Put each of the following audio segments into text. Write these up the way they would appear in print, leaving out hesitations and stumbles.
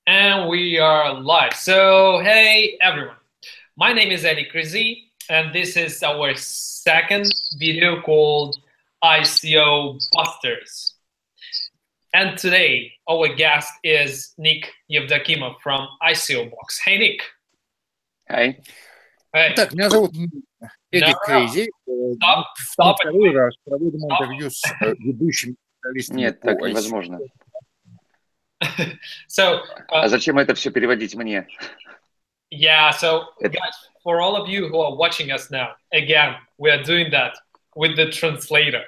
And we are live. So, hey everyone, my name is Addy Crezee, and this is our second video called ICO Busters. And today, our guest is Nick Evdokimov from ICO BOX. Hey, Nick. Hi. Hey. Так, меня зовут Эдди Крезee. Stop Второй раз проводим интервью с ведущими специалистами. Нет, так невозможно. А зачем это все переводить мне? Yeah, so guys, for all of you who are watching us now, again, we are doing that with the translator.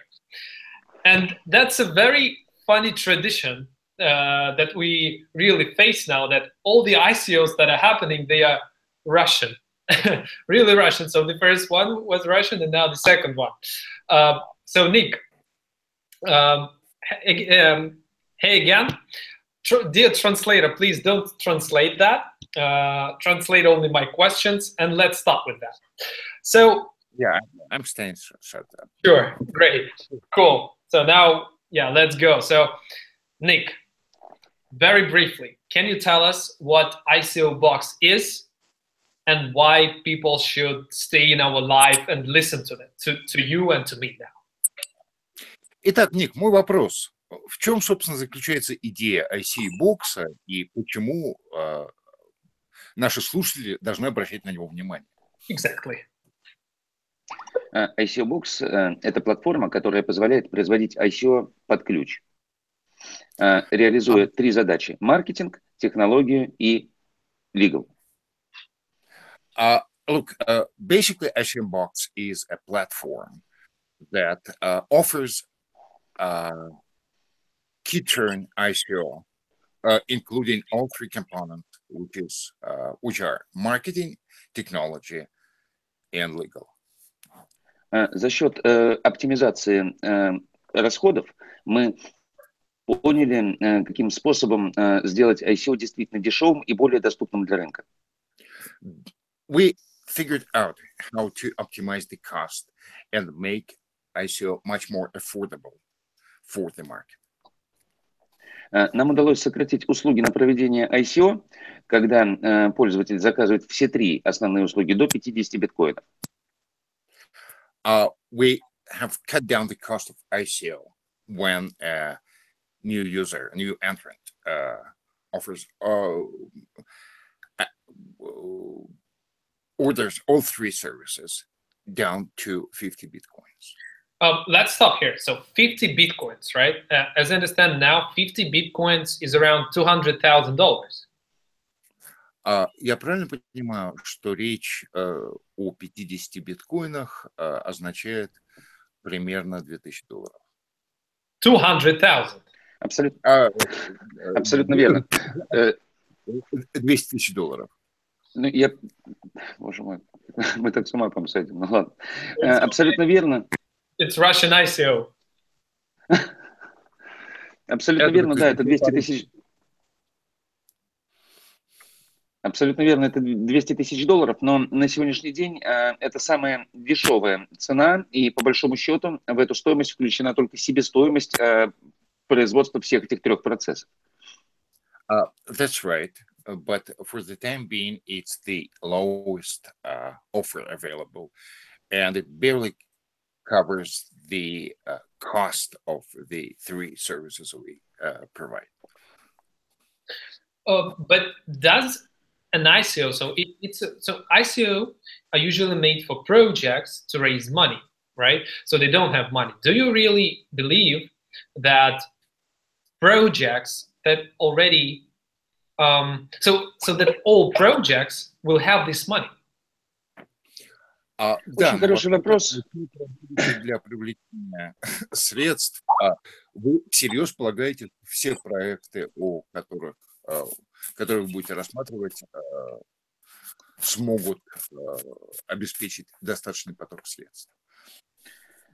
And that's a very funny tradition that we really face now, that all the ICOs that are happening, they are Russian, really Russian. So the first one was Russian and now the second one. So Nick, hey again. Dear translator, please don't translate that. Translate only my questions, and let's start with that. So yeah, I'm staying shut up. Sure, great, cool. So now, yeah, let's go. So, Nick, very briefly, can you tell us what ICO Box is and why people should stay in our live and listen to that, to you and to me now? Итак, Ник, мой вопрос. В чем, собственно, заключается идея ICOBox и почему наши слушатели должны обращать на него внимание? Exactly. ICOBox – это платформа, которая позволяет производить ICO под ключ, реализуя три задачи – маркетинг, технологию и legal. Look, basically ICOBox is a platform that offers key-turn ICO, including all three components, which are marketing, technology, and legal. За счет оптимизации расходов мы поняли, каким способом сделать ICO действительно дешевым и более доступным для рынка. We figured out how to optimize the cost and make ICO much more affordable for the market. Нам удалось сократить услуги на проведение ICO, когда пользователь заказывает все три основные услуги до 50 биткоинов. We have cut down the cost of ICO when a new user, a new entrant orders all three services down to 50 bitcoins. Let's stop here. So 50 bitcoins, right? As I understand now, 50 bitcoins is around $200,000. Я правильно понимаю, что речь о 50 биткоинах означает примерно $2000? 200,000. Абсолютно верно. $200,000. Ну, боже мой, мы так с ума посадим. Ну ладно. Абсолютно верно. It's Russian ICO. Абсолютно верно, да, это 200 тысяч. Абсолютно верно, это $200,000, но на сегодняшний день это самая дешевая цена, и по большому счету в эту стоимость включена только себестоимость производства всех этих трех процессов. That's right, but for the time being, it's the lowest offer available, and it barely covers the cost of the three services we provide. But does an ICO, so ICO are usually made for projects to raise money, right? So they don't have money. Do you really believe that projects that already, so that all projects will have this money? Очень хороший вопрос. Для привлечения средств вы всерьез полагаете, все проекты, которые вы будете рассматривать, смогут обеспечить достаточный поток средств?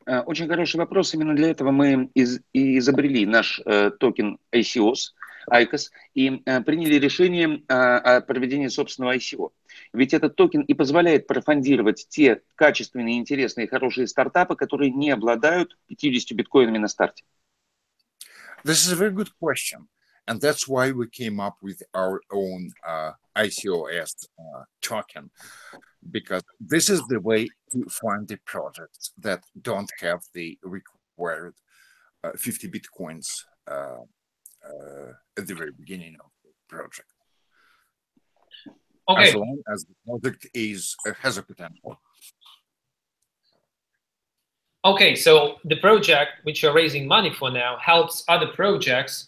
Очень хороший вопрос. Именно для этого мы изобрели наш токен ICOs, и приняли решение о проведении собственного ICO. Ведь этот токен и позволяет профандировать те качественные, интересные, хорошие стартапы, которые не обладают 50 биткоинами на старте. This is a very good question. And that's why we came up with our own ICOS token, because this is the way to find the projects that don't have the required 50 Bitcoins at the very beginning of the project. Okay. As long as the project has a potential. Okay, so the project which you're raising money for now helps other projects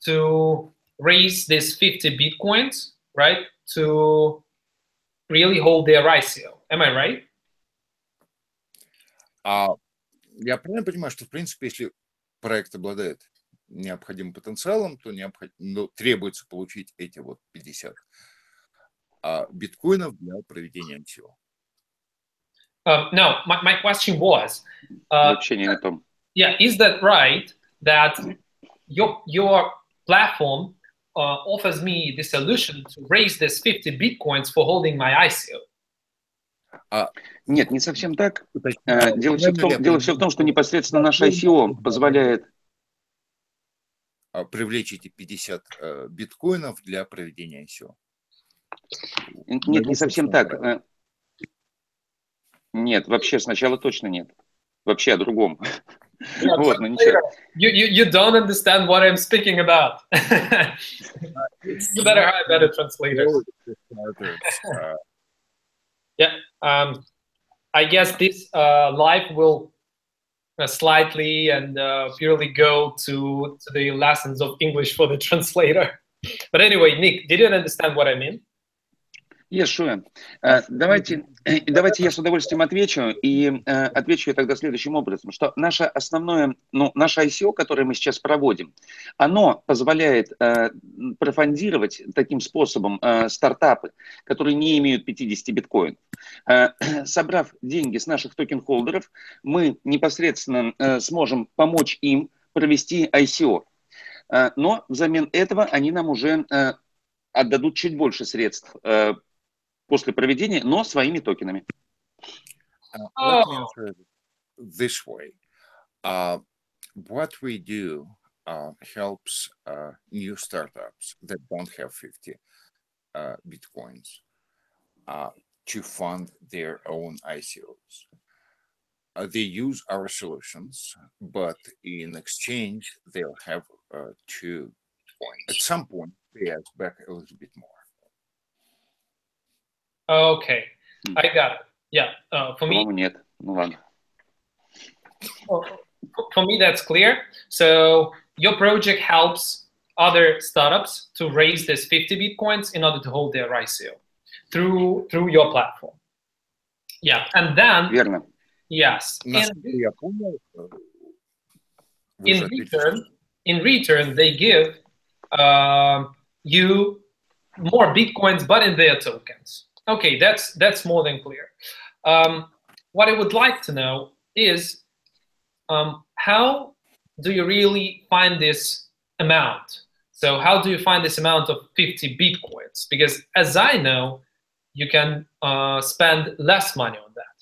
to raise this 50 Bitcoins, right? To really hold their ICO. Am I right? Я правильно понимаю, что, в принципе, если проект обладает необходимым потенциалом, то требуется получить эти вот 50 биткоинов для проведения ICO. No, my question was, Вообще не на том. yeah, is that right that your platform offers me the solution to raise this 50 Bitcoins for holding my ICO? Нет, не совсем так. Дело все в том, что непосредственно наш ICO позволяет привлечь эти 50 биткоинов для проведения ICO. Нет, не совсем так. Нет, вообще сначала точно нет. Вообще о другом. Yeah, вот, ну ничего. You don't understand what I'm speaking about. You better hire better translators. Yeah, I guess this live will slightly and purely go to the lessons of English for the translator. But anyway, Nick, did you understand what I mean? Yes, sure. Давайте я с удовольствием отвечу, и отвечу я тогда следующим образом, что наше основное, наше ICO, которое мы сейчас проводим, оно позволяет профандировать таким способом стартапы, которые не имеют 50 биткоинов. Собрав деньги с наших токен-холдеров, мы непосредственно сможем помочь им провести ICO. Но взамен этого они нам уже отдадут чуть больше средств после проведения, но своими токенами. Let me answer it this way. What we do helps new startups that don't have 50 Bitcoins to fund their own ICOs. They use our solutions, but in exchange, they'll have to, at some point, pay us back a little bit more. Okay, I got it. Yeah, for me, нет. Ну ладно. For me, that's clear. So your project helps other startups to raise this 50 Bitcoins in order to hold their ICO through your platform. Yeah, and then Верно. Yes. In return, they give you more Bitcoins, but in their tokens. Okay, that's more than clear. What I would like to know is how do you really find this amount? So how do you find this amount of 50 Bitcoins? Because as I know, you can spend less money on that.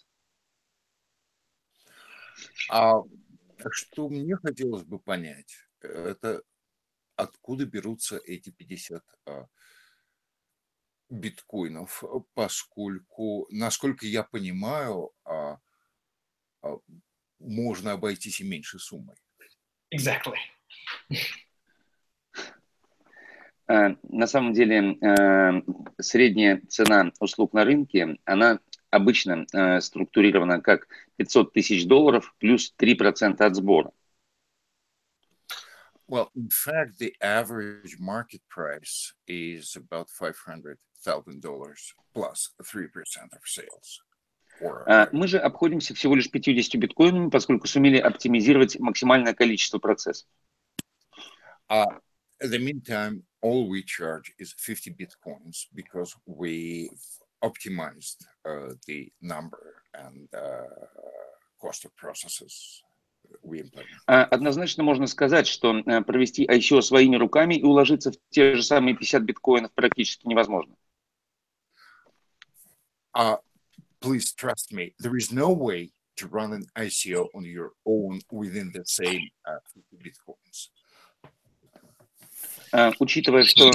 Что мне хотелось бы понять, это откуда берутся эти 50 биткоинов, поскольку, насколько я понимаю, можно обойтись и меньшей суммой. Exactly. На самом деле, средняя цена услуг на рынке, она обычно структурирована как $500 тысяч плюс 3% от сбора. Well, in fact, the average market price is about $500,000 plus 3% of sales. Мы же обходимся всего лишь 50 биткоинами, поскольку сумели оптимизировать максимальное количество процессов. In the meantime, all we charge is 50 bitcoins because we've optimized the number and cost of processes we implement. Однозначно можно сказать, что провести ICO своими руками и уложиться в те же самые 50 биткоинов практически невозможно. Please trust me, there is no way to run an ICO on your own within the same 50 bitcoins. учитывая, что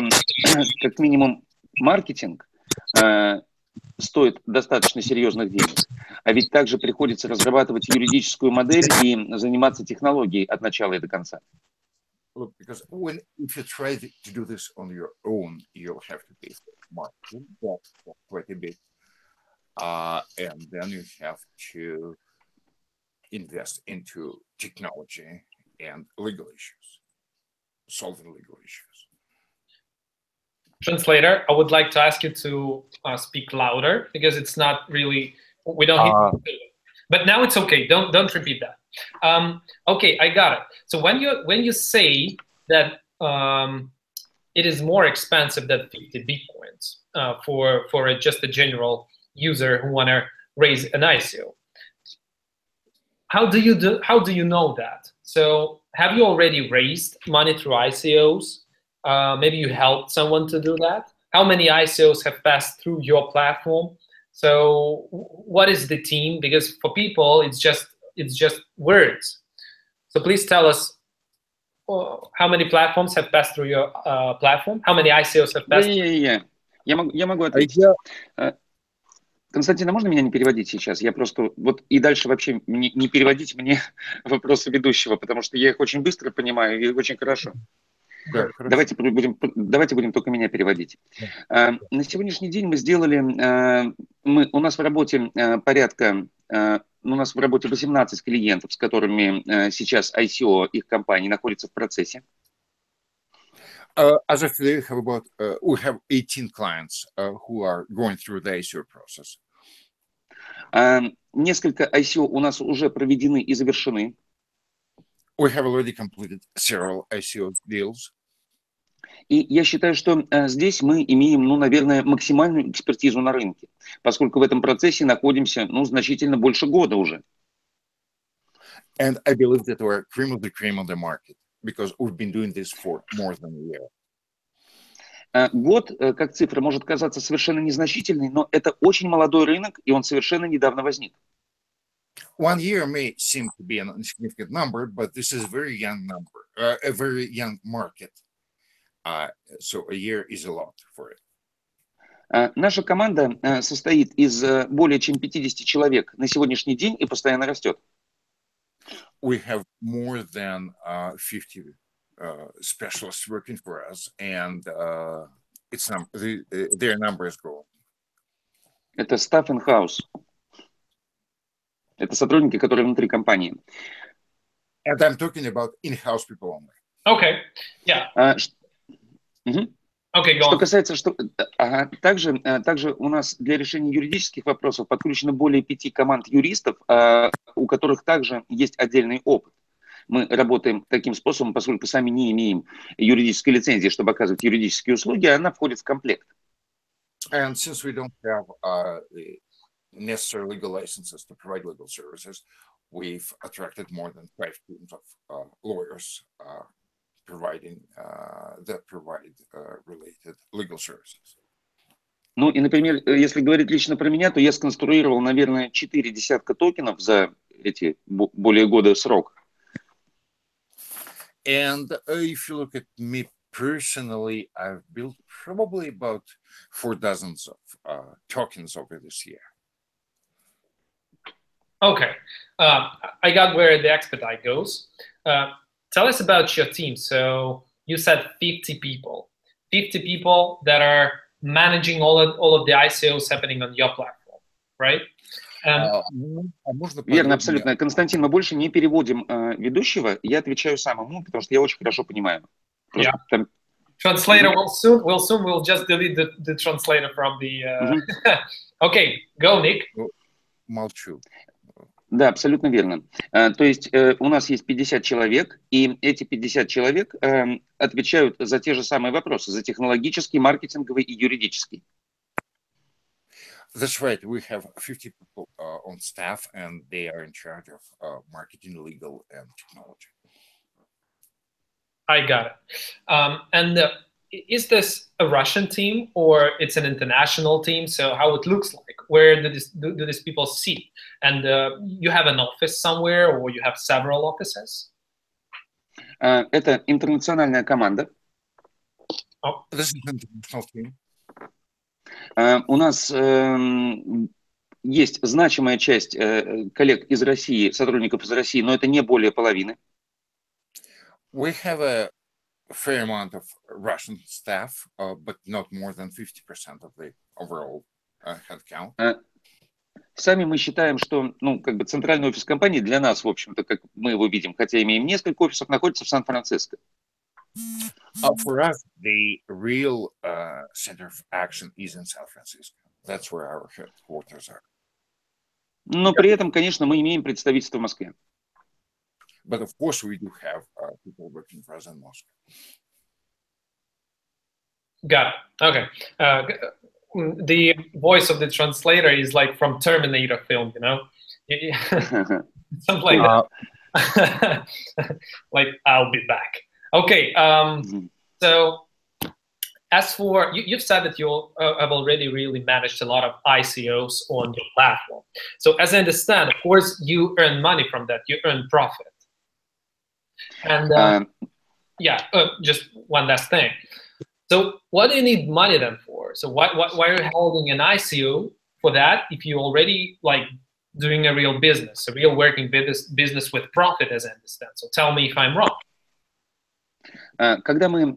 как минимум маркетинг стоит достаточно серьезных денег, а ведь также приходится разрабатывать юридическую модель и заниматься технологией от начала и до конца. Look, because if you try to do this on your own, you'll have to pay for marketing. That's quite a bit. And then you have to invest into technology and legal issues, solving legal issues. Translator, I would like to ask you to speak louder because it's not really, we don't hear it. But now it's okay. Don't repeat that. Okay, I got it. So when you say that it is more expensive than 50 bitcoins for just a general user who want to raise an ICO, how do you know that? So have you already raised money through ICOs? Maybe you helped someone to do that. How many ICOs have passed through your platform? So what is the team? Because for people, it's just words. So please tell us how many platforms have passed through your platform? How many ICOs have passed? Я могу ответить. Константин, а можно меня не переводить сейчас? Я просто вот и дальше вообще не переводить мне вопросы ведущего, потому что я их очень быстро понимаю и очень хорошо. Да, давайте будем только меня переводить. На сегодняшний день мы сделали, у нас в работе порядка, у нас в работе 18 клиентов, с которыми сейчас ICO их компании находится в процессе. As of today, we have 18 clients who are going through the ICO process. Несколько ICO у нас уже проведены и завершены. We have already completed several ICO deals. И я считаю, что здесь мы имеем, наверное, максимальную экспертизу на рынке, поскольку в этом процессе находимся, значительно больше года уже. And I believe that we're cream of the market, because we've been doing this for more than a year. Год, как цифра, может казаться совершенно незначительной, но это очень молодой рынок, и он совершенно недавно возник. 1 year may seem to be an insignificant number, but this is a very young number, a very young market. So a year is a lot for it. Наша команда состоит из более чем 50 человек на сегодняшний день и постоянно растет. We have more than 50 specialists working for us, and their number is growing. Это staff in-house. Это сотрудники, которые внутри компании. And I'm talking about in-house people only. Okay, yeah. Okay, go on. Что касается, также у нас для решения юридических вопросов подключено более 5 команд юристов, у которых также есть отдельный опыт. Мы работаем таким способом, поскольку сами не имеем юридической лицензии, чтобы оказывать юридические услуги, она входит в комплект. And since we don't have the necessary legal licenses to provide legal services, we've attracted more than 5 teams of lawyers that provide related legal services. Ну и, например, если говорить лично про меня, то я сконструировал, наверное, 4 десятка токенов за эти более года срок. And if you look at me personally, I've built probably about 4 dozens of tokens over this year. Okay, I got where the expedite goes. Tell us about your team. So you said 50 people that are managing all of the ICOs happening on your platform, right? Верно, абсолютно. Константин, мы больше не переводим ведущего, я отвечаю самому, потому что я очень хорошо понимаю. Yeah. Translator we'll just delete the translator from the... Okay, go, Nick. Молчу. Да, абсолютно верно. То есть у нас есть 50 человек, и эти 50 человек отвечают за те же самые вопросы, за технологический, маркетинговый и юридический. That's right. We have 50 people on staff, and they are in charge of marketing, legal, and technology. I got it. And is this a Russian team or it's an international team? So how it looks like? Where do these people sit? And you have an office somewhere, or you have several offices? Это интернациональная команда. Oh. This is an international team. У нас есть значимая часть коллег из России, сотрудников из России, но это не более половины. We have a fair amount of Russian staff, but not more than 50% of the overall headcount. Сами мы считаем, что, ну, как бы центральный офис компании для нас, в общем-то, как мы его видим, хотя имеем несколько офисов, находится в Сан-Франциско. For us, the real center of action is in San Francisco. That's where our headquarters are. Но при этом, конечно, мы имеем представительство в Москве. But of course, we do have people working for us in Moscow. Got it. Okay. The voice of the translator is like from Terminator film, you know? Something like that. Like, I'll be back. Okay. So as for, you've said that you have already really managed a lot of ICOs on your platform. So as I understand, of course, you earn money from that. You earn profit. And yeah, just one last thing. So what do you need money then for? So why are you holding an ICO for that if you already like doing a real business, a real working business with profit, as I understand? So tell me if I'm wrong. Когда мы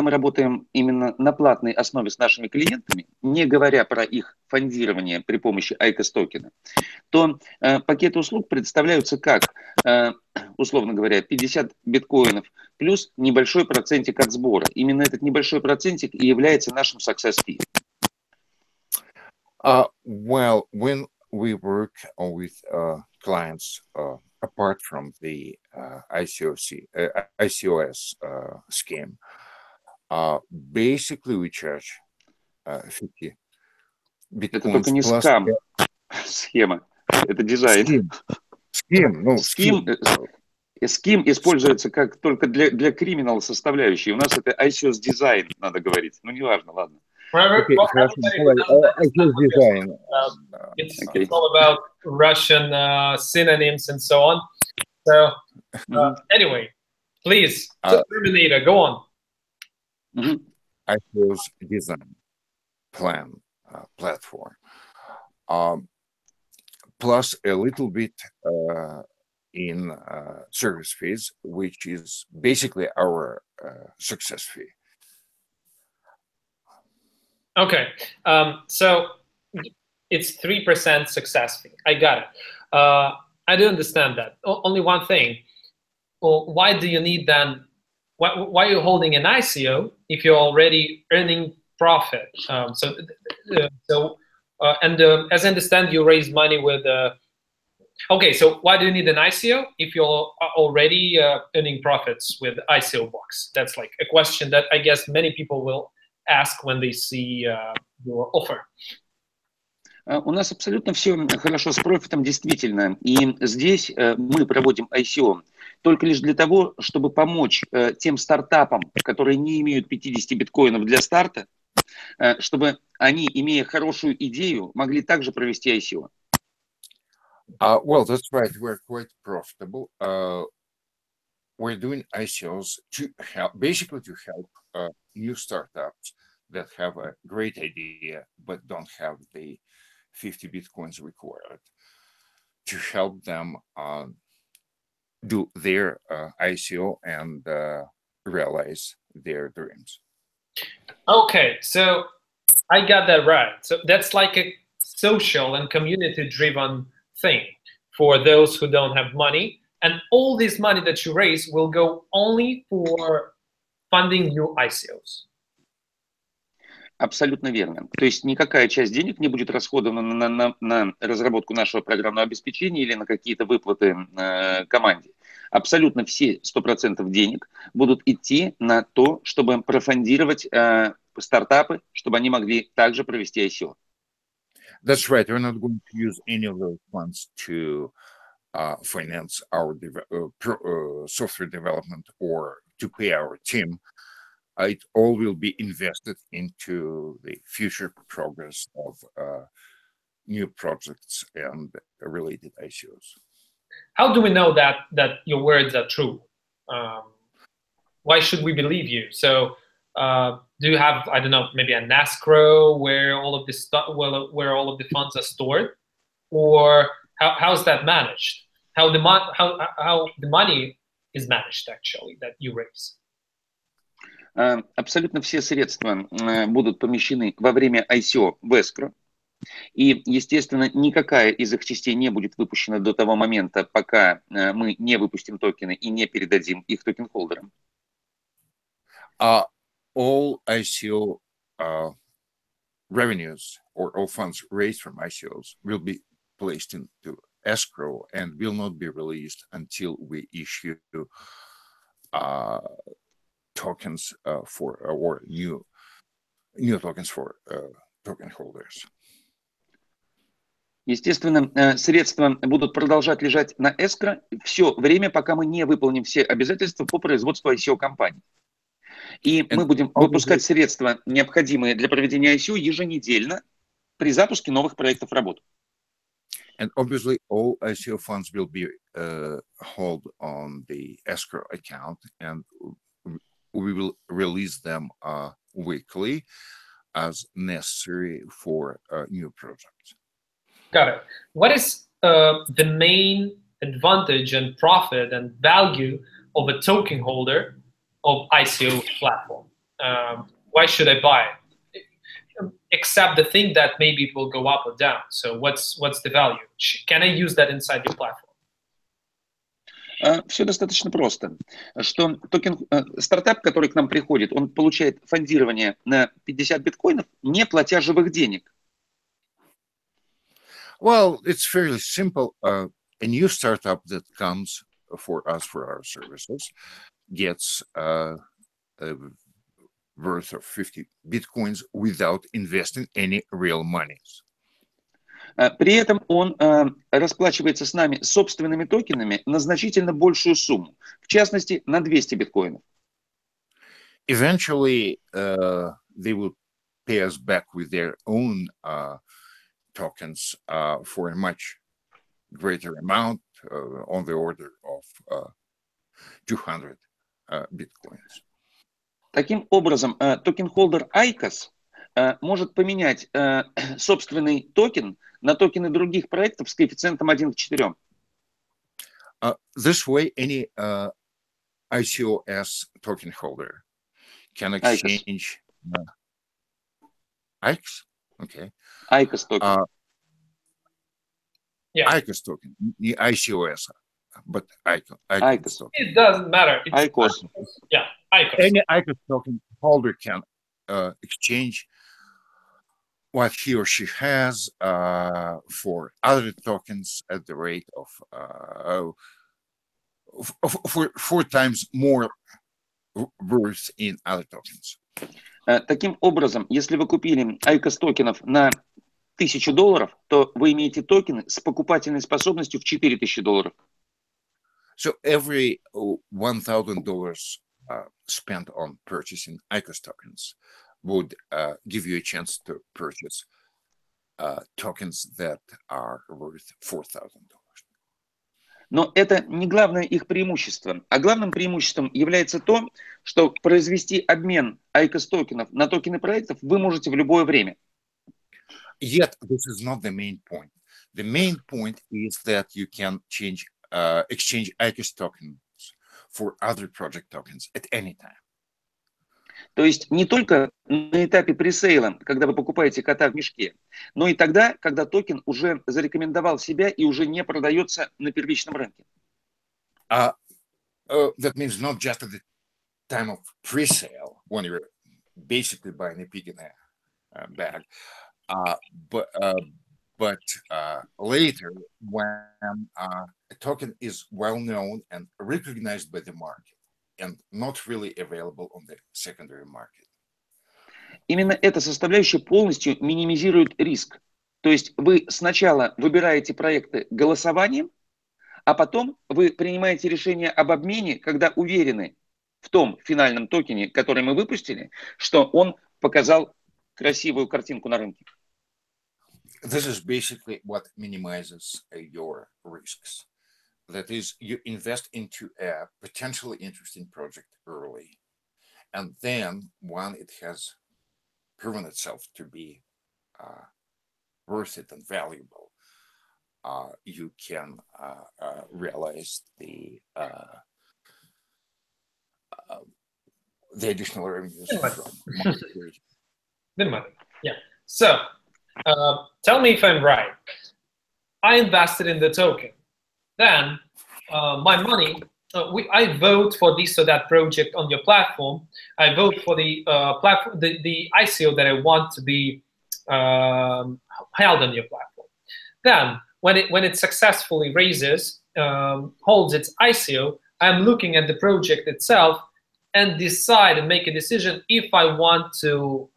работаем именно на платной основе с нашими клиентами, не говоря про их фондирование при помощи ICOS токена, то пакеты услуг представляются как, условно говоря, 50 биткоинов плюс небольшой процентик от сбора. Именно этот небольшой процентик и является нашим success fee. Well, when we work with clients, apart from the ICOS scheme, basically we charge 50 bitcoins. Это только не скам, схема, это дизайн. Scheme используется как только для криминал составляющей. У нас это ICOS дизайн, надо говорить. Ну, неважно, ладно. It's all about Russian synonyms and so on. So anyway, please, Terminator, go on. ICOS design plan platform, plus a little bit in service fees, which is basically our success fee. Okay, so it's 3% success fee. I got it. I do understand that. Only one thing. Well, why do you need then? Why are you holding an ICO if you're already earning profit? As I understand, you raise money with. Okay, so why do you need an ICO if you're already earning profits with ICO Box? That's like a question that I guess many people will ask when they see your offer. У нас абсолютно все хорошо с профитом, действительно. И здесь мы проводим ICO только лишь для того, чтобы помочь тем стартапам, которые не имеют 50 биткоинов для старта, чтобы они, имея хорошую идею, могли также провести ICO. Well, that's right. We're quite profitable. We're doing ICOs to help, basically to help new startups that have a great idea but don't have the 50 bitcoins required, to help them do their ICO and realize their dreams. Okay, so I got that right. So that's like a social and community-driven thing for those who don't have money, and all this money that you raise will go only for funding new ICOs. Абсолютно верно. То есть никакая часть денег не будет расходована на разработку нашего программного обеспечения или на какие-то выплаты команде. Абсолютно все 100% денег будут идти на то, чтобы профондировать стартапы, чтобы они могли также провести ICO. That's right. We're not going to use any of those funds to finance our software development or to pay our team. It all will be invested into the future progress of new projects and related ICOs. How do we know that your words are true? Why should we believe you? So Do you have, I don't know, maybe an escrow where all of the stuff, where all of the funds are stored, or how's that managed? How the money is managed actually that you raise? Абсолютно все средства будут помещены во время ICO в escrow. И, естественно, никакая из их частей не будет выпущена до того момента, пока мы не выпустим токены и не передадим их токен-холдерам. All ICO revenues or all funds raised from ICOs will be placed into escrow and will not be released until we issue tokens for or new tokens for token holders. Естественно, средства будут продолжать лежать на escrow все время, пока мы не выполним все обязательства по производству ICO-компаний. И мы будем выпускать средства, необходимые для проведения ICO, еженедельно при запуске новых проектов работ. And obviously, all ICO funds will be held on the escrow account, and we will release them weekly as necessary for new projects. Got it. What is the main advantage and profit and value of a token holder of ICO platform? Why should I buy it? Except the thing that maybe it will go up or down. So what's the value? Can I use that inside your platform? Все достаточно просто. Что стартап, который к нам приходит, он получает фондирование на 50 биткоинов, не платя живых денег. Well, it's fairly simple. A new startup that comes for us for our services gets a worth of 50 bitcoins without investing any real money. При этом он расплачивается с нами собственными токенами на значительно большую сумму, в частности, на 200 биткоинов. Eventually, they will pay us back with their own tokens for a much greater amount, on the order of 200 bitcoins. Таким образом, токен-холдер ICOS может поменять собственный токен на токены других проектов с коэффициентом 1 к 4. This way, any ICOS token holder can exchange ICOS. Okay. ICOS token. Yeah. ICOS token, ICOS, but ICOS token. It doesn't matter. It's ICOS. Yeah, ICOS. Any ICOS token holder can exchange what he or she has for other tokens at the rate of 4 times more worth in other tokens. Таким образом, если вы купили ICOS токенов на $1000, то вы имеете токены с покупательной способностью в $4000. So every $1,000 spent on purchasing ICOS tokens would give you a chance to purchase tokens that are worth $4,000. Но это не главное их преимущество. А главным преимуществом является то, что произвести обмен ICOS токенов на токены проектов вы можете в любое время. Yet this is not the main point. The main point is that you can exchange ICOS tokens for other project tokens at any time. То есть не только на этапе пресейла, когда вы покупаете кота в мешке, но и тогда, когда токен уже зарекомендовал себя и уже не продается на первичном рынке. That means not just at the time of presale, when you're basically buying a pig in a bag, but later when a token is well known and recognized by the market and not really available on the secondary market. Именно эта составляющая полностью минимизирует риск. То есть вы сначала выбираете проекты голосованием, а потом вы принимаете решение об обмене, когда уверены в том финальном токене, который мы выпустили, что он показал красивую картинку на рынке. This is basically what minimizes your risks. That is, you invest into a potentially interesting project early, And then when it has proven itself to be worth it and valuable, you can realize the additional revenues from monetary. Good money. Yeah. So tell me if I'm right. I invested in the token. Then my money, I vote for this or that project on your platform. I vote for the platform, the ICO that I want to be held on your platform. Then when it successfully raises, holds its ICO, I'm looking at the project itself and decide and make a decision if I want to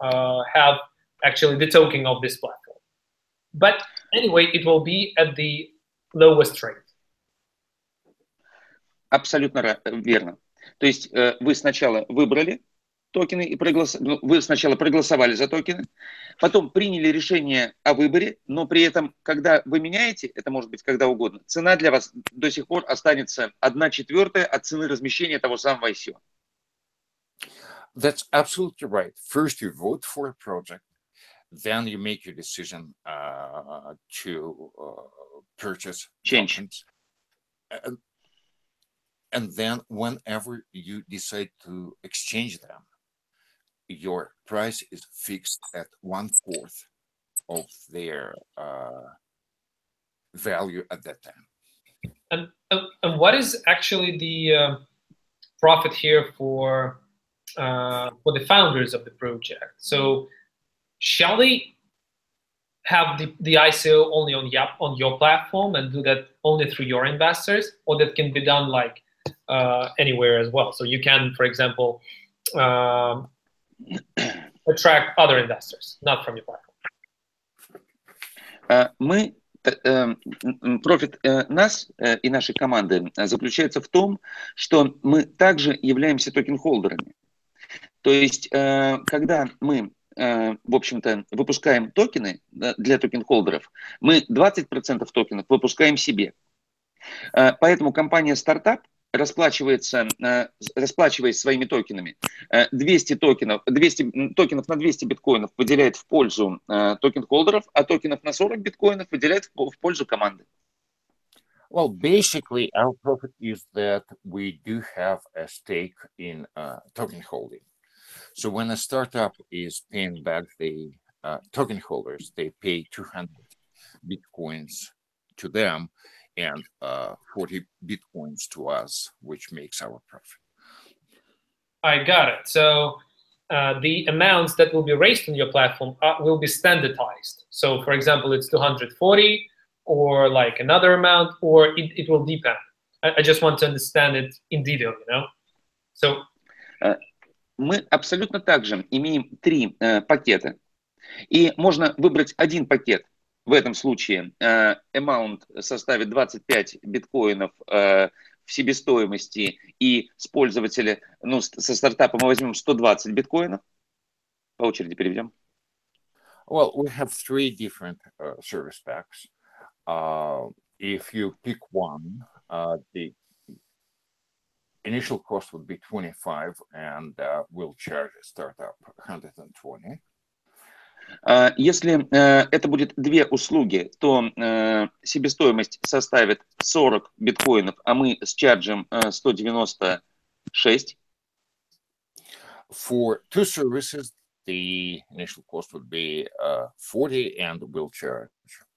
have actually the token of this platform. But anyway, it will be at the lowest rate. Абсолютно верно. То есть вы сначала выбрали токены и вы сначала проголосовали за токены, потом приняли решение о выборе, но при этом, когда вы меняете, это может быть когда угодно, цена для вас до сих пор останется 1/4 от цены размещения того самого ICO. That's absolutely right. First, you vote for a project, then you make your decision to purchase tokens. And then whenever you decide to exchange them, your price is fixed at 1/4 of their value at that time. And what is actually the profit here for the founders of the project? So shall they have the ICO only on your platform and do that only through your investors, or that can be done like anywhere as well? So you can, for example, attract other investors, not from your platform. Профит нас и нашей команды заключается в том, что мы также являемся токен-холдерами. То есть, когда мы, в общем-то, выпускаем токены для токен-холдеров, мы 20% токенов выпускаем себе. Поэтому компания стартап расплачиваясь своими токенами, 200 токенов на 200 биткоинов выделяет в пользу токен-холдеров, а токенов на 40 биткоинов выделяет в пользу команды. Well, basically, our profit is that we do have a stake in token holding. So when a startup is paying back the token holders, they pay 200 bitcoins to them and 40 bitcoins to us, which makes our profit. I got it. So the amounts that will be raised on your platform will be standardized. So for example, it's 240 or like another amount, or it will depend. I just want to understand it in detail, you know? So мы абсолютно также имеем 3 пакета, и можно выбрать один пакет. В этом случае amount составит 25 биткоинов в себестоимости, и с пользователя, ну, со стартапа мы возьмем 120 биткоинов. По очереди переведем. Well, we have 3 different service packs. If you pick one, the initial cost would be 25, and we'll charge a startup 120. Если это будет 2 услуги, то себестоимость составит 40 биткоинов, а мы счарджим 196. For 2 services, the initial cost would be 40, and we'll charge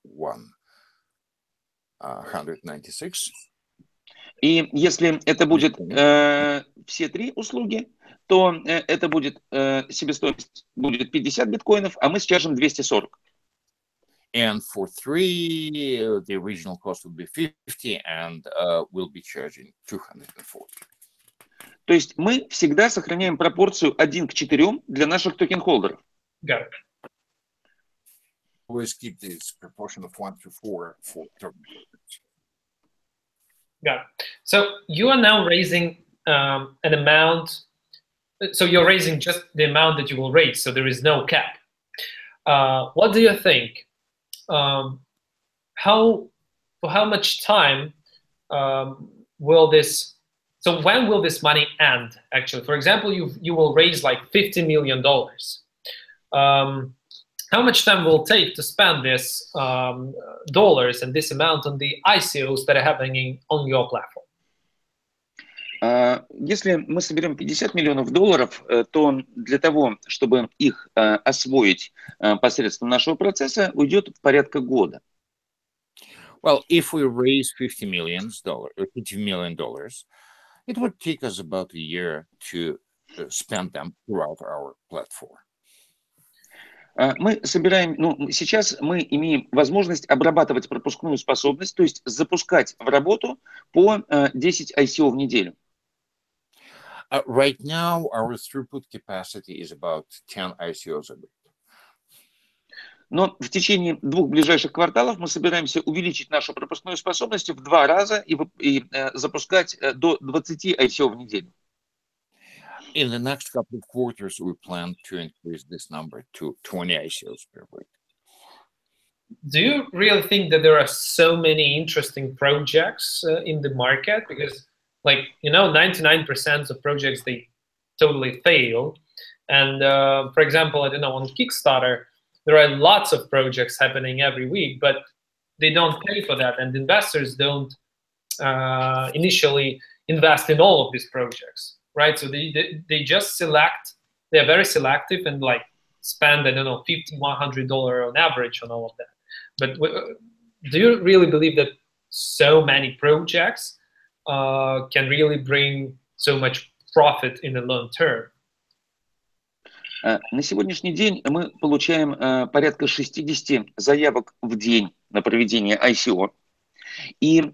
196. И если это будет все 3 услуги, то это будет себестоимость будет 50 биткоинов, а мы счаржим 240. And for 3, the original cost would be 50, and we'll be charging 240. То есть мы всегда сохраняем пропорцию 1 к 4 для наших токен-холдеров. Got it. Always keep this proportion of 1 to 4 for token holders. Got it. So you are now raising an amount. So you're raising just the amount that you will raise. So there is no cap. What do you think? For how much time will this So when will this money end? Actually, for example, you will raise like $50 million. How much time will it take to spend this dollars and this amount on the ICOs that are happening on your platform? Если мы соберем $50 миллионов, то для того, чтобы их освоить посредством нашего процесса, уйдет порядка года. Well, if we raise $50 million, it would take us about a year to spend them throughout our platform. Мы собираем, сейчас мы имеем возможность обрабатывать пропускную способность, то есть запускать в работу по 10 ICO в неделю. Right now, our throughput capacity is about 10 ICOs a week. Но в течение 2 ближайших кварталов мы собираемся увеличить нашу пропускную способность в 2 раза и запускать до 20 ICO в неделю. In the next couple of quarters, we plan to increase this number to 20 ICOs per week. Do you really think that there are so many interesting projects in the market? Because, 99% of projects, they totally fail. And for example, I don't know, on Kickstarter, there are lots of projects happening every week, but they don't pay for that, and investors don't initially invest in all of these projects, right? So they just select. They're very selective and spend, I don't know, $50, $100 on average on all of that. But do you really believe that so many projects can really bring so much profit in the long term? На сегодняшний день мы получаем порядка 60 заявок в день на проведение ICO. И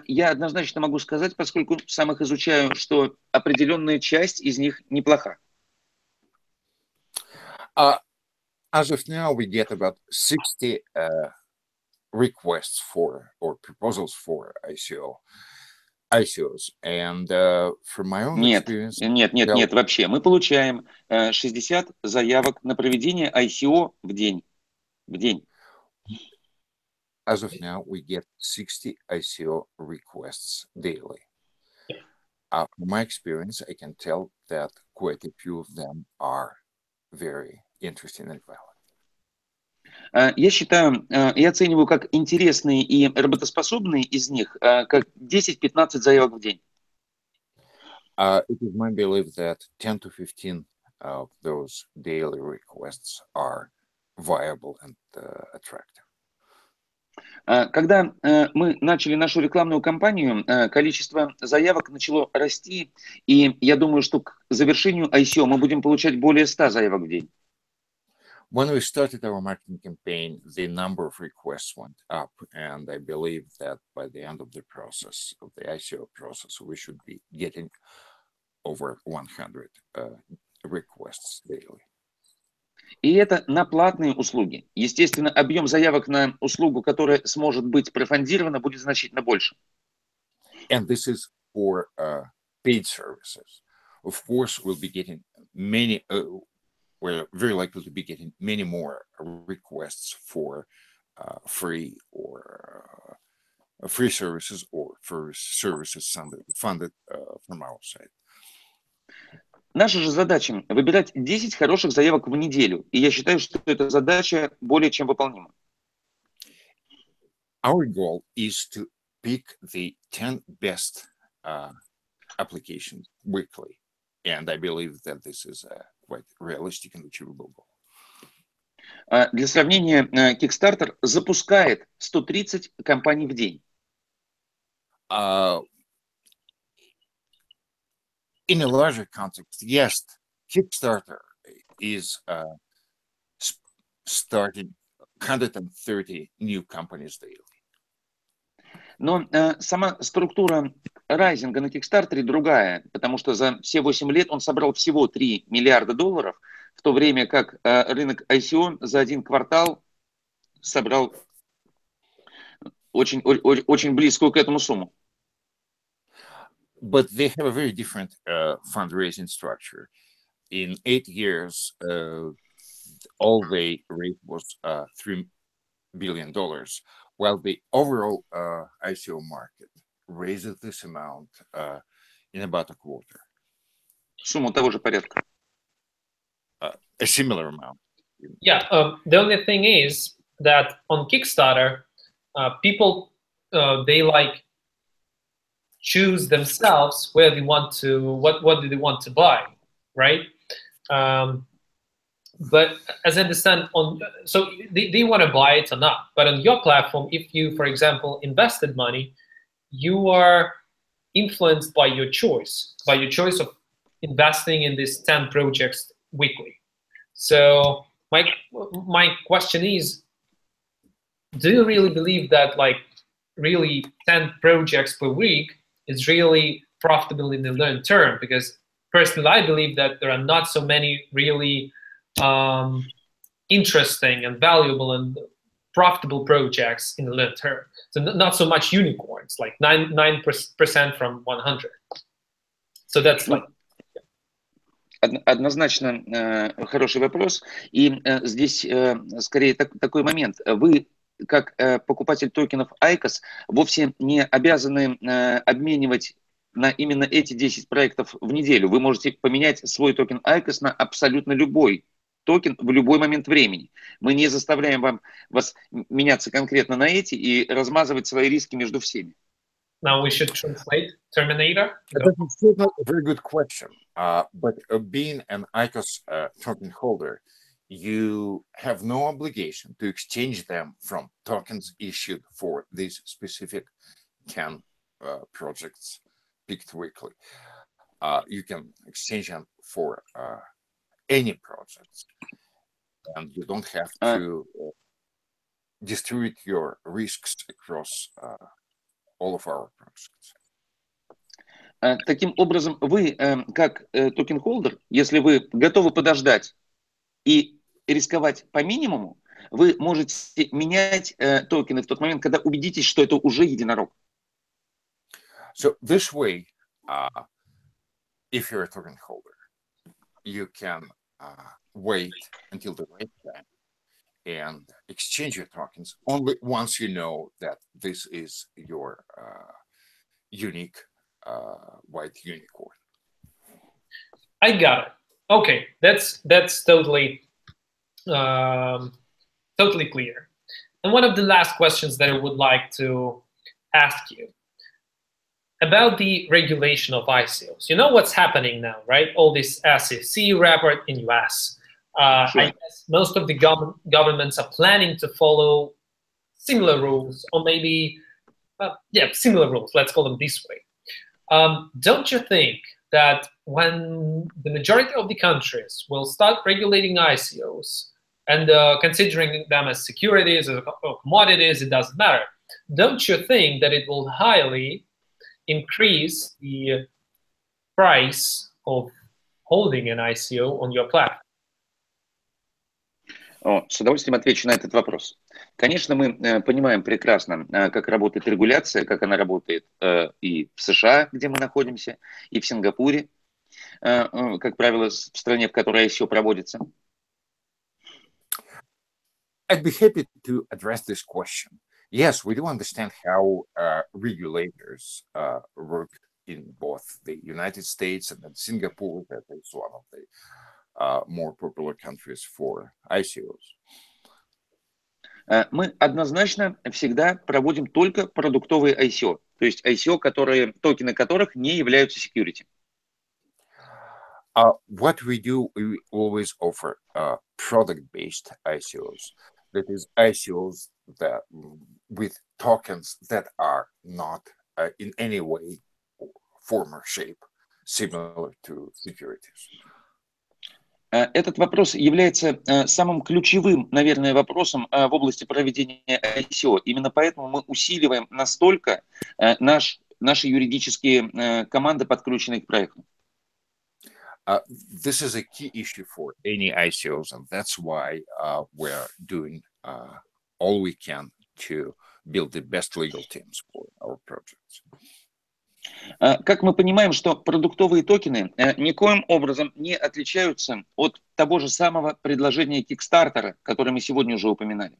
я однозначно могу сказать, поскольку сам их изучаю, что определенная часть из них неплоха. As of now, we get about 60 requests for or proposals for ICOs. And from my own experience... Нет, вообще. Мы получаем 60 заявок на проведение ICO в день. As of now, we get 60 ICO requests daily. From my experience, I can tell that quite a few of them are very interesting and valid. Я считаю и оцениваю как интересные и работоспособные из них как 10-15 заявок в день. It is my belief that 10 to 15 of those daily requests are viable and attractive. Когда мы начали нашу рекламную кампанию, количество заявок начало расти, и я думаю, что к завершению ICO мы будем получать более 100 заявок в день. When we started our marketing campaign, the number of requests went up, and I believe that by the end of the process, of the ICO process, we should be getting over 100 requests daily. И это на платные услуги. Естественно, объем заявок на услугу, которая сможет быть профандирована, будет значительно больше. And this is for paid services. Of course, we'll be getting many... we're very likely to be getting many more requests for free services or for services funded from our side. Наша же задача – выбирать 10 хороших заявок в неделю. И я считаю, что эта задача более чем выполнима. Our goal is to pick the 10 best applications weekly. And I believe that this is a quite realistic and achievable goal. Для сравнения, Kickstarter запускает 130 компаний в день. In a larger context, yes, Kickstarter is starting 130 new companies daily. Но сама структура райзинга на Kickstarter другая, потому что за все 8 лет он собрал всего $3 миллиарда, в то время как рынок ICO за один квартал собрал очень близкую к этому сумму. But they have a very different fundraising structure. In 8 years, all they raised was $3 billion, while the overall ICO market raised this amount in about a quarter. Сумму того же порядка. A similar amount. Yeah, the only thing is that on Kickstarter, people, they like choose themselves where they want to, what do they want to buy, right? But as I understand, so they want to buy it or not. But on your platform, if you, for example, invested money, you are influenced by your choice of investing in these 10 projects weekly. So my question is, do you really believe that like really 10 projects per week is really profitable in the long term? Because personally, I believe that there are not so many really interesting and valuable and profitable projects in the long term. So not so much unicorns, like 9% from 100. So that's like... Однозначно хороший вопрос. И здесь скорее такой момент. Вы, как покупатель токенов ICOS, вовсе не обязаны обменивать на именно эти 10 проектов в неделю. Вы можете поменять свой токен ICOS на абсолютно любой токен в любой момент времени. Мы не заставляем вас меняться конкретно на эти и размазывать свои риски между всеми. Now we should translate Terminator. That's still not a very good question. But being an ICOS token holder, you have no obligation to exchange them from tokens issued for these specific 10 projects picked weekly. You can exchange them for any projects, and you don't have to distribute your risks across all of our projects. Таким образом, вы, как токен-холдер, если вы готовы подождать и рисковать по минимуму, вы можете менять токены в тот момент, когда убедитесь, что это уже единорог. So this way, if you're a token holder, you can wait until the right time and exchange your tokens only once you know that this is your unique white unicorn. I got it. Okay, that's totally totally clear. And one of the last questions that I would like to ask you about the regulation of ICOs. You know what's happening now, right? All this SEC report in US. Sure. I guess most of the governments are planning to follow similar rules, or maybe, similar rules. Let's call them this way. Don't you think that when the majority of the countries will start regulating ICOs and considering them as securities or commodities, it doesn't matter. Don't you think that it will highly increase the price of holding an ICO on your platform? С удовольствием отвечу на этот вопрос. Конечно, мы понимаем прекрасно, как работает регуляция, как она работает и в США, где мы находимся, и в Сингапуре, как правило, в стране, в которой ICO проводится. I'd be happy to address this question. Yes, we do understand how regulators work in both the United States and Singapore. That is one of the more popular countries for ICOs. Мы однозначно всегда проводим только продуктовые ICO, то есть ICO, токены которых не являются security. What we do, we always offer product-based ICOs. That is ICOs that with tokens that are not in any way, form or shape similar to securities. Этот вопрос является самым ключевым, наверное, вопросом в области проведения ICO. Именно поэтому мы усиливаем настолько наши юридические команды, подключенные к проекту. This is a key issue for any ICOs, and that's why we're doing all we can to build the best legal teams for our projects. Как мы понимаем, что продуктовые токены никоим образом не отличаются от того же самого предложения Kickstarter, которое мы сегодня уже упоминали.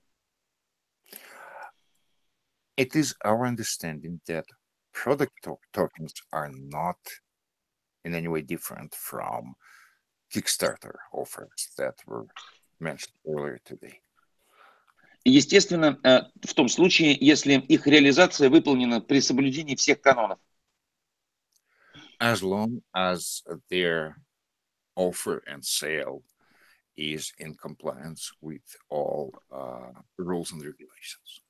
It is our understanding that product tokens are not in any way different from Kickstarter offers that were mentioned earlier today. Естественно, в том случае, если их реализация выполнена при соблюдении всех канонов. As long as their offer and sale is in compliance with all rules and regulations.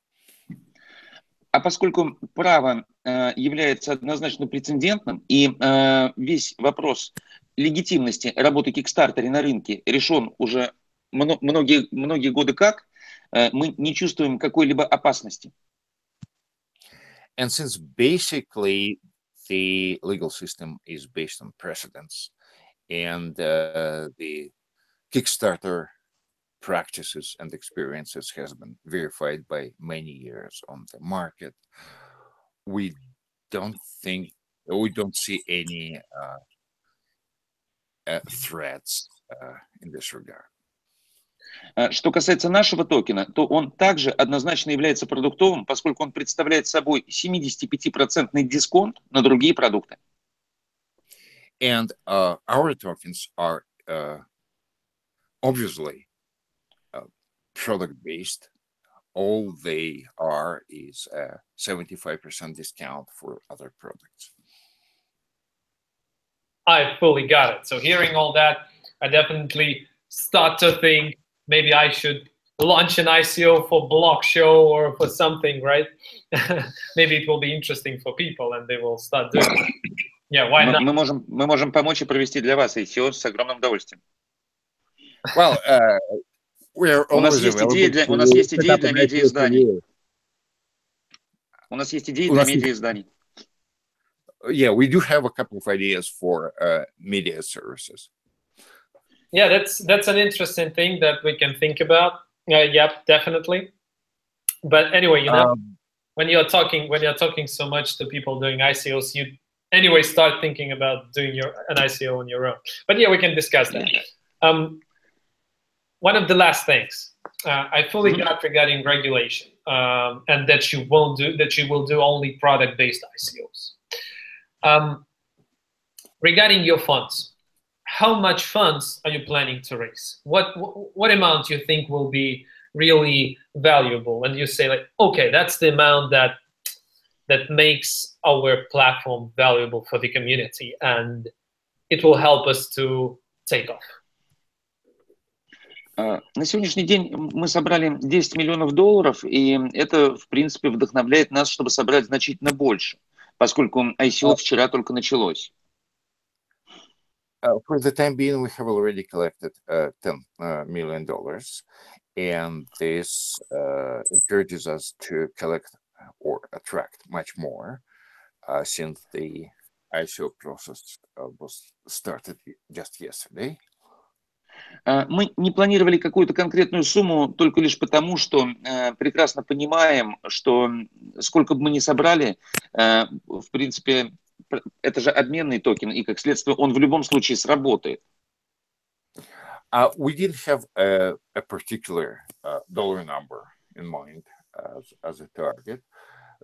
А поскольку право является однозначно прецедентным, и весь вопрос легитимности работы Kickstarter на рынке решен уже многие годы как, мы не чувствуем какой-либо опасности. And since basically the legal system is based on precedents, and the Kickstarter practices and experiences has been verified by many years on the market, we don't see any threats in this regard. Что касается нашего токена, то он также однозначно является продуктовым, поскольку он представляет собой 75% дисконт на другие продукты. And our tokens are obviously product-based. All they are is a 75% discount for other products. I fully got it. So hearing all that, I definitely start to think maybe I should launch an ICO for BlockShow or for something, right? Maybe it will be interesting for people and they will start doing it. Yeah, why not? Мы можем помочь и провести для вас ICO с огромным удовольствием. Well, у нас есть идеи для медиаизданий. У нас есть идеи для медиаизданий. Yeah, we do have a couple of ideas for media services. Yeah, that's an interesting thing that we can think about. Yeah, definitely. But anyway, you know, when you're talking so much to people doing ICOs, you anyway start thinking about doing an ICO on your own. But yeah, we can discuss that. One of the last things I fully got regarding regulation, and that you will do only product-based ICOs. Regarding your funds, how much funds are you planning to raise? What amount you think will be really valuable? And you say like, okay, that's the amount that makes our platform valuable for the community, and it will help us to take off. На сегодняшний день мы собрали $10 миллионов, и это, в принципе, вдохновляет нас, чтобы собрать значительно больше, поскольку ICO вчера только началось. For the time being, we have already collected $10 million, and this encourages us to collect or attract much more since the ICO process was started just yesterday. Мы не планировали какую-то конкретную сумму только лишь потому, что прекрасно понимаем, что сколько бы мы ни собрали, в принципе, это же обменный токен, и как следствие он в любом случае сработает. We didn't have a particular dollar number in mind as a target,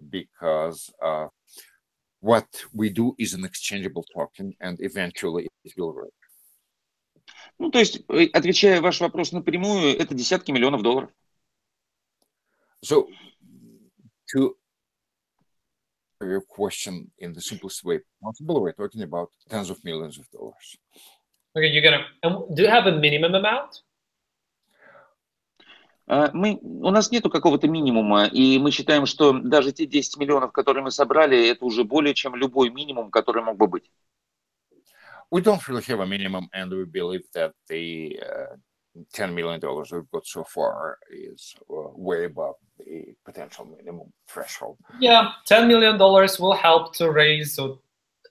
because what we do is an exchangeable token, and eventually it will work. Ну, то есть, отвечая на ваш вопрос напрямую, это десятки миллионов долларов. So, to your question in the simplest way possible, we're talking about tens of millions of dollars. Okay, do you have a minimum amount? У нас нету какого-то минимума, и мы считаем, что даже те 10 миллионов, которые мы собрали, это уже более чем любой минимум, который мог бы быть. We don't really have a minimum, and we believe that the $10 million we've got so far is way above the potential minimum threshold. Yeah, $10 million will help to raise, or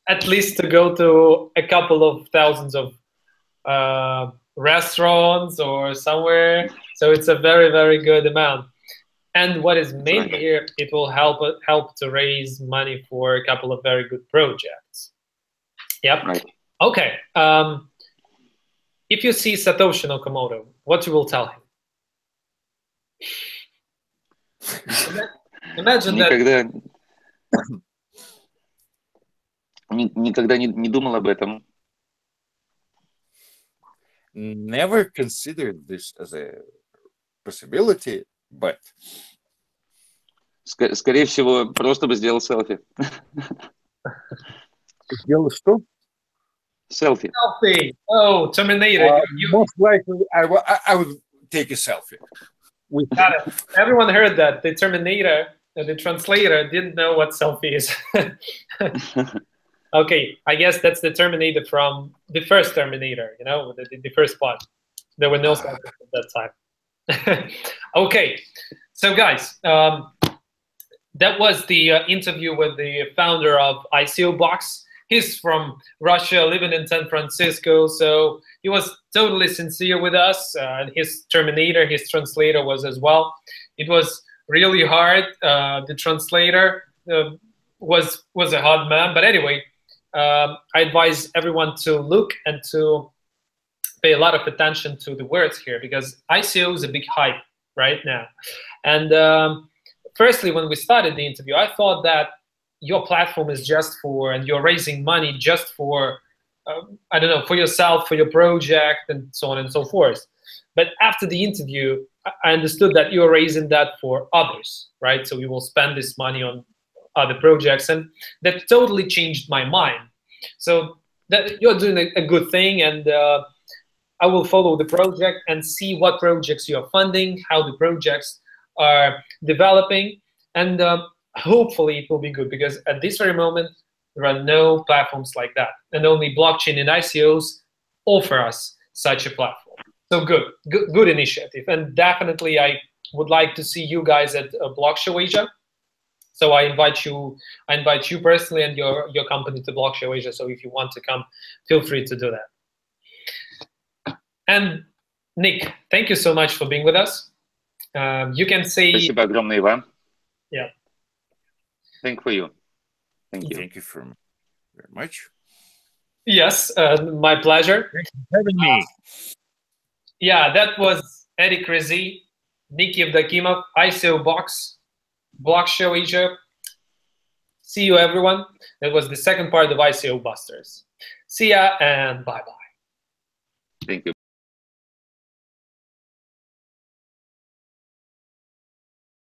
at least to go to a couple of thousands of restaurants or somewhere. So it's a very, very good amount. And what is mainly here, it will help to raise money for a couple of very good projects. Yep. Right. Okay. If you see Satoshi Nakamoto, what you will tell him? Imagine Никогда не думал об этом. never considered this as a possibility, but Скорее всего, просто бы сделал селфи. сделал что? Selfie. Selfie. Oh, Terminator. Most likely, I would take a selfie. Got it. Everyone heard that. The Terminator, the translator, didn't know what selfie is. Okay, I guess that's the Terminator from the first Terminator, you know, the first part. There were no selfies at that time. Okay, so guys, that was the interview with the founder of ICOBox. He's from Russia, living in San Francisco, so he was totally sincere with us. And his Terminator, his translator was as well. It was really hard. The translator was a hard man, but anyway, I advise everyone to look and to pay a lot of attention to the words here, because ICO is a big hype right now. And firstly, when we started the interview, I thought that your platform is just for, and you're raising money just for, I don't know, for yourself, for your project, and so on and so forth. But after the interview, I understood that you're raising that for others, right? So you will spend this money on other projects, and that totally changed my mind. So that you're doing a good thing, and I will follow the project and see what projects you're funding, how the projects are developing, and hopefully it will be good, because at this very moment there are no platforms like that, and only blockchain and ICOs offer us such a platform. So good initiative, and definitely I would like to see you guys at BlockShow Asia. So I invite you personally and your company to BlockShow Asia. So if you want to come, feel free to do that. And Nick, thank you so much for being with us. You can say. Спасибо огромное вам. Yeah. Thank you. Thank you. Thank you very much. Yes, my pleasure. Thanks for having me. Yeah, that was Addy Crezee, Nick Evdokimov, ICOBox, BlockShow Asia. See you, everyone. That was the second part of ICO Busters. See ya and bye-bye. Thank you.